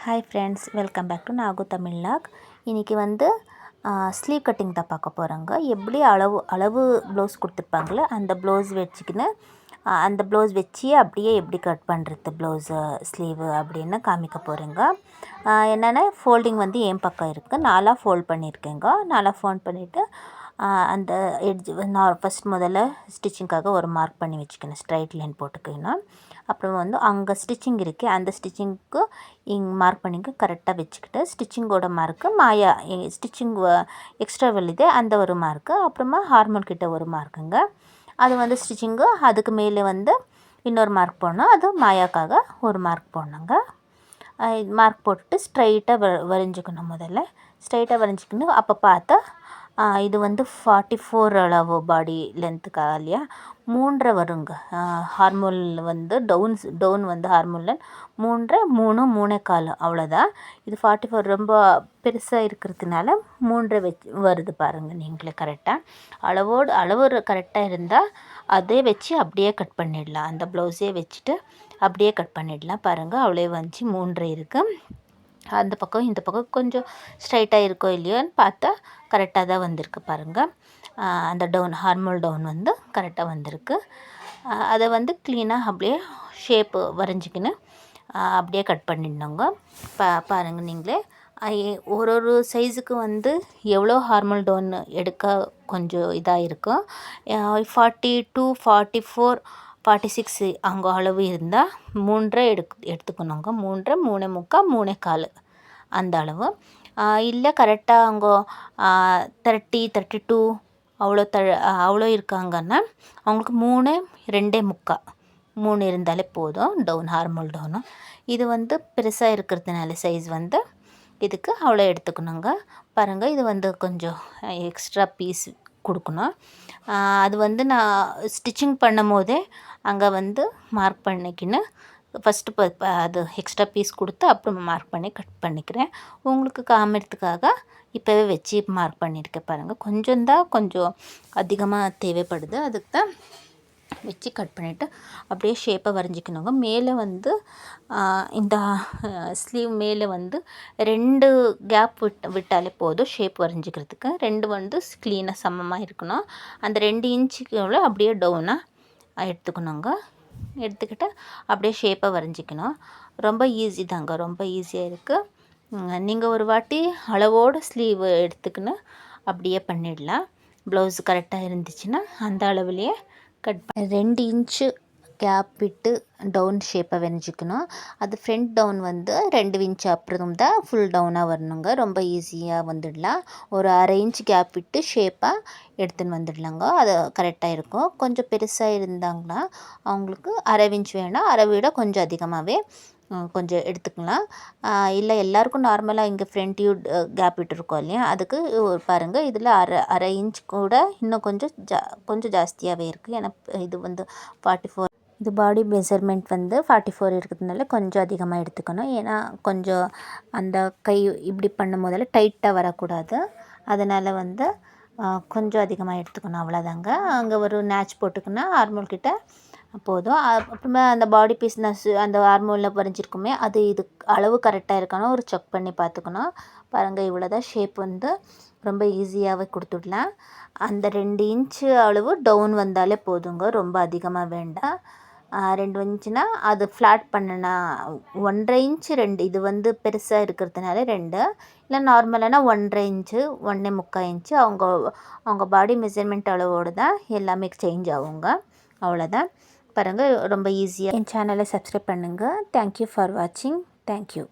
Hi friends, welcome back to நாகு தமிழ்நாக். இன்றைக்கி வந்து ஸ்லீவ் கட்டிங் தான் பார்க்க போகிறோங்க. எப்படி அளவு ப்ளவுஸ் கொடுத்துருப்பாங்களே அந்த ப்ளவுஸ் வச்சுக்கின்னு அந்த ப்ளவுஸ் வச்சு அப்படியே எப்படி கட் பண்ணுறது ப்ளவுஸு ஸ்லீவு அப்படின்னு காமிக்க போகிறேங்க. என்னென்னா ஃபோல்டிங் வந்து என் பக்கம் இருக்குது, 4 ஃபோல்ட் பண்ணியிருக்கேங்க. 4 ஃபோல்ட் பண்ணிவிட்டு அந்த எட்ஜ் நான் முதல்ல ஸ்டிச்சிங்காக ஒரு மார்க் பண்ணி வச்சுக்கணும், ஸ்ட்ரைட் லைன் போட்டுக்கணும். அப்புறம் வந்து அங்கே ஸ்டிச்சிங் இருக்குது, அந்த ஸ்டிச்சிங்க்கு இங்கே மார்க் பண்ணிக்க கரெக்டாக வச்சுக்கிட்டு ஸ்டிச்சிங்கோட மார்க்கு மாயா ஸ்டிச்சிங் எக்ஸ்ட்ரா வெளியுது அந்த ஒரு மார்க்கு, அப்புறமா ஹார்மோன் கிட்ட ஒரு மார்க்குங்க. அது வந்து ஸ்டிச்சிங்கு அதுக்கு மேலே வந்து இன்னொரு மார்க் போடணும், அது மாயாக்காக ஒரு மார்க் போடணுங்க. மார்க் போட்டுட்டு ஸ்ட்ரைட்டாக வரைஞ்சிக்கணும். முதல்ல ஸ்ட்ரைட்டாக வரைஞ்சிக்கணும். அப்போ பார்த்தா இது வந்து 44 அளவு பாடி லென்த்துக்காக இல்லையா, 3.5 வருங்க. ஹார்மோல் வந்து டவுன் வந்து ஹார்மோனில் 3.5 3 3.25 அவ்வளோதான். இது 44 ரொம்ப பெருசாக இருக்கிறதுனால 3.5 வருது பாருங்கள். நீங்களே கரெக்டாக அளவு கரெக்டாக இருந்தால் அதே வச்சு அப்படியே கட் பண்ணிடலாம். அந்த ப்ளவுஸே வச்சுட்டு அப்படியே கட் பண்ணிடலாம். பாருங்கள், அவ்வளோ வந்துச்சு, 3.5 இருக்குது. அந்த பக்கம் இந்த பக்கம் கொஞ்சம் ஸ்ட்ரைட்டாக இருக்கோ இல்லையோன்னு பார்த்தா கரெக்டாக தான் வந்திருக்கு பாருங்கள். அந்த ஹார்மோல் டவுன் வந்து கரெக்டாக வந்திருக்கு. அதை வந்து க்ளீனாக அப்படியே ஷேப்பு வரைஞ்சிக்கின்னு அப்படியே கட் பண்ணிடணுங்க. பாருங்கள் நீங்களே, ஒரு சைஸுக்கு வந்து எவ்வளோ ஹார்மோல் டவுன் எடுக்க கொஞ்சம் இதாக இருக்கும். 42 44 46 அங்கே அளவு இருந்தால் 3.5 எடுத்துக்கணுங்க. 3.5 3.25 3.25 அந்த அளவு. இல்லை கரெக்டாக அங்கே 30 32 அவ்வளோ இருக்காங்கன்னா அவங்களுக்கு 3 2.25 3 இருந்தாலே போதும். ஹார்மோல் டவுனு இது வந்து பெருசாக இருக்கிறதுனால சைஸ் வந்து இதுக்கு அவ்வளோ எடுத்துக்கணுங்க. பாருங்கள், இது வந்து கொஞ்சம் எக்ஸ்ட்ரா பீஸ் கொடுக்கணும். அது வந்து நான் ஸ்டிச்சிங் பண்ணும் போதே அங்கே வந்து மார்க் பண்ணிக்கின்னு ஃபஸ்ட்டு அது எக்ஸ்ட்ரா பீஸ் கொடுத்து அப்புறம் மார்க் பண்ணி கட் பண்ணிக்கிறேன். உங்களுக்கு காமிக்கிறதுக்காக இப்போவே வச்சு மார்க் பண்ணியிருக்கேன் பாருங்கள். கொஞ்சம் அதிகமாக தேவைப்படுது, அதுக்கு தான் வச்சு கட் பண்ணிவிட்டு அப்படியே ஷேப்பை வரைஞ்சிக்கணுங்க. மேலே வந்து இந்த ஸ்லீவ் மேலே வந்து 2 கேப் விட்டாலே போதும் ஷேப் வரைஞ்சிக்கிறதுக்கு. 2 வந்து க்ளீனாக சமமாக இருக்கணும். அந்த 2 இன்ச்சுக்கு அப்படியே டவுனாக எடுத்துக்கணுங்க. எடுத்துக்கிட்டு அப்படியே ஷேப்பை வரைஞ்சிக்கணும். ரொம்ப ஈஸி தாங்க, ரொம்ப ஈஸியாக இருக்குது. நீங்கள் ஒரு வாட்டி அளவோடு ஸ்லீவ் எடுத்துக்கின்னு அப்படியே பண்ணிடலாம். ப்ளவுஸ் கரெக்டாக இருந்துச்சுன்னா அந்த அளவுலேயே கட் 2 இன்ச்சு கேப் விட்டு டவுன் ஷேப்பை வரைஞ்சிக்கணும். அது ஃப்ரண்ட் டவுன் வந்து 2 இன்ச்சு அப்புறம் தான் ஃபுல் டவுனாக வரணுங்க. ரொம்ப ஈஸியாக வந்துடலாம். ஒரு 1/2 இன்ச் கேப் விட்டு ஷேப்பாக எடுத்துன்னு வந்துடலாங்க. அது கரெக்டாக இருக்கும். கொஞ்சம் பெருசாக இருந்தாங்கன்னா அவங்களுக்கு 1/2 இன்ச் வேணால் 1/2 விட கொஞ்சம் அதிகமாகவே கொஞ்சம் எடுத்துக்கலாம். இல்லை எல்லாருக்கும் நார்மலாக இங்கே ஃப்ரண்ட்டையும் கேப் விட்டுருக்கோம் இல்லையா, அதுக்கு பாருங்கள் இதில் அரை இன்ச் கூட இன்னும் கொஞ்சம் ஜாஸ்தியாகவே இருக்குது. ஏன்னா இது வந்து 44, இது பாடி மெஷர்மெண்ட் வந்து 44 இருக்கிறதுனால கொஞ்சம் அதிகமாக எடுத்துக்கணும். ஏன்னா கொஞ்சம் அந்த கை இப்படி பண்ணும் போதில் டைட்டாக வரக்கூடாது, அதனால் வந்து கொஞ்சம் அதிகமாக எடுத்துக்கணும், அவ்வளோதாங்க. அங்கே ஒரு நேச் போட்டுக்குன்னா ஹார்மோல் கிட்ட போதும். அப்புறமா அந்த பாடி பீஸ் அந்த ஹார்மோனில் வரைஞ்சிருக்குமே அது இது அளவு கரெக்டாக இருக்கணும், ஒரு செக் பண்ணி பார்த்துக்கணும். பாருங்கள், இவ்வளோதான் ஷேப் வந்து ரொம்ப ஈஸியாகவே கொடுத்துடலாம். அந்த 2 இன்ச்சு அளவு டவுன் வந்தாலே போதுங்க, ரொம்ப அதிகமாக வேண்டாம். 2 இன்ச்சுனா அது ஃப்ளாட் பண்ணுனா 1.5 இன்ச்சு 2, இது வந்து பெருசாக இருக்கிறதுனால 2, இல்லை நார்மலானா 1.5 இன்ச்சு 1.25 இன்ச்சு அவங்க பாடி மெஷர்மெண்ட் அளவோடு தான் எல்லாமே சேஞ்ச் ஆகுங்க, அவ்வளோதான். பாருங்கள், ரொம்ப ஈஸியாக. என் சேனலை சப்ஸ்கிரைப் பண்ணுங்கள். தேங்க்யூ ஃபார் வாட்சிங். தேங்க்யூ.